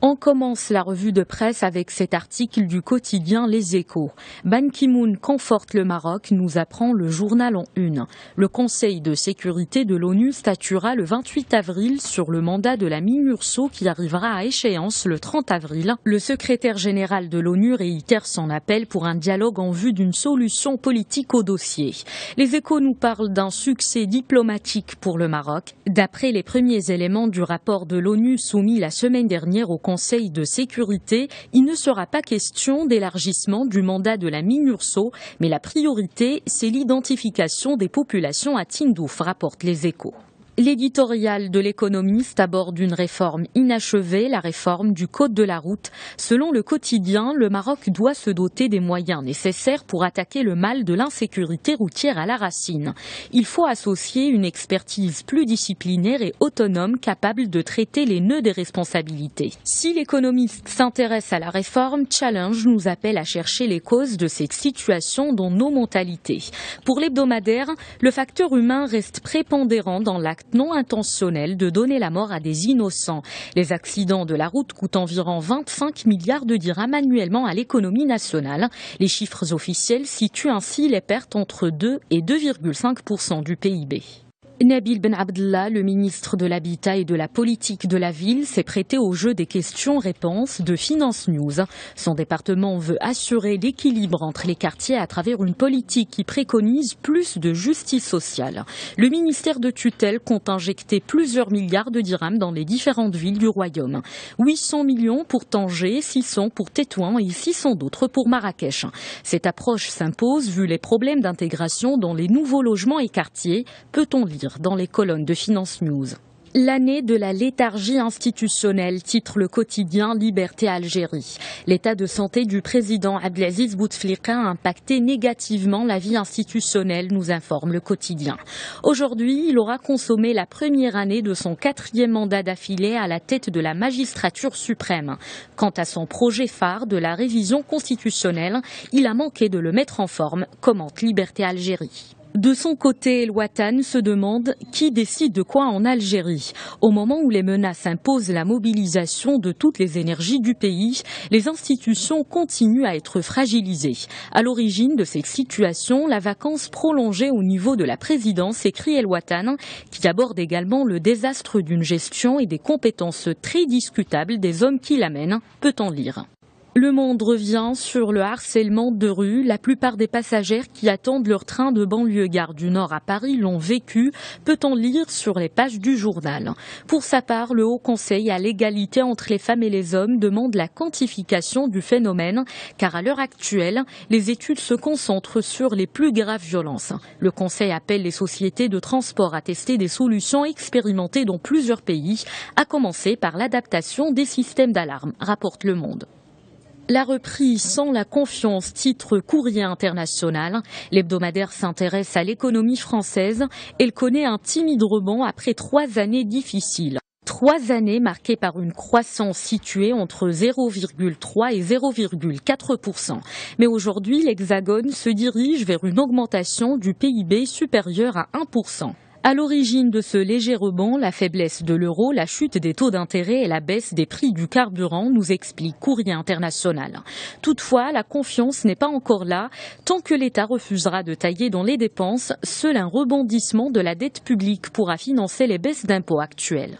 On commence la revue de presse avec cet article du quotidien Les Échos. Ban Ki-moon conforte le Maroc, nous apprend le journal en une. Le Conseil de sécurité de l'ONU statuera le 28 avril sur le mandat de la MINURSO qui arrivera à échéance le 30 avril. Le secrétaire général de l'ONU réitère son appel pour un dialogue en vue d'une solution politique au dossier. Les Échos nous parlent d'un succès diplomatique pour le Maroc. D'après les premiers éléments du rapport de l'ONU soumis la semaine dernière au Conseil de sécurité, il ne sera pas question d'élargissement du mandat de la MINURSO, mais la priorité, c'est l'identification des populations à Tindouf, rapportent les Échos. L'éditorial de l'Économiste aborde une réforme inachevée, la réforme du code de la route. Selon le quotidien, le Maroc doit se doter des moyens nécessaires pour attaquer le mal de l'insécurité routière à la racine. Il faut associer une expertise pluridisciplinaire et autonome capable de traiter les nœuds des responsabilités. Si l'Économiste s'intéresse à la réforme, Challenge nous appelle à chercher les causes de cette situation dans nos mentalités. Pour l'hebdomadaire, le facteur humain reste prépondérant dans l'acte non intentionnel de donner la mort à des innocents. Les accidents de la route coûtent environ 25 milliards de dirhams annuellement à l'économie nationale. Les chiffres officiels situent ainsi les pertes entre 2 et 2,5% du PIB. Nabil Ben Abdallah, le ministre de l'Habitat et de la Politique de la Ville, s'est prêté au jeu des questions-réponses de Finance News. Son département veut assurer l'équilibre entre les quartiers à travers une politique qui préconise plus de justice sociale. Le ministère de tutelle compte injecter plusieurs milliards de dirhams dans les différentes villes du royaume. 800 millions pour Tanger, 600 pour Tétouan et 600 d'autres pour Marrakech. Cette approche s'impose vu les problèmes d'intégration dans les nouveaux logements et quartiers, peut-on lire dans les colonnes de Finance News. L'année de la léthargie institutionnelle, titre le quotidien Liberté Algérie. L'état de santé du président Abdelaziz Bouteflika a impacté négativement la vie institutionnelle, nous informe le quotidien. Aujourd'hui, il aura consommé la première année de son 4e mandat d'affilée à la tête de la magistrature suprême. Quant à son projet phare de la révision constitutionnelle, il a manqué de le mettre en forme, commente Liberté Algérie. De son côté, El Watan se demande qui décide de quoi en Algérie. Au moment où les menaces imposent la mobilisation de toutes les énergies du pays, les institutions continuent à être fragilisées. À l'origine de cette situation, la vacance prolongée au niveau de la présidence, écrit El Watan, qui aborde également le désastre d'une gestion et des compétences très discutables des hommes qui l'amènent, peut-on lire. Le Monde revient sur le harcèlement de rue. La plupart des passagères qui attendent leur train de banlieue gare du Nord à Paris l'ont vécu, peut-on lire sur les pages du journal. Pour sa part, le Haut Conseil à l'égalité entre les femmes et les hommes demande la quantification du phénomène, car à l'heure actuelle, les études se concentrent sur les plus graves violences. Le Conseil appelle les sociétés de transport à tester des solutions expérimentées dans plusieurs pays, à commencer par l'adaptation des systèmes d'alarme, rapporte Le Monde. La reprise sans la confiance, titre Courrier international. L'hebdomadaire s'intéresse à l'économie française. Elle connaît un timide rebond après 3 années difficiles. 3 années marquées par une croissance située entre 0,3 et 0,4%. Mais aujourd'hui, l'Hexagone se dirige vers une augmentation du PIB supérieure à 1%. À l'origine de ce léger rebond, la faiblesse de l'euro, la chute des taux d'intérêt et la baisse des prix du carburant, nous explique Courrier international. Toutefois, la confiance n'est pas encore là. Tant que l'État refusera de tailler dans les dépenses, seul un rebondissement de la dette publique pourra financer les baisses d'impôts actuelles.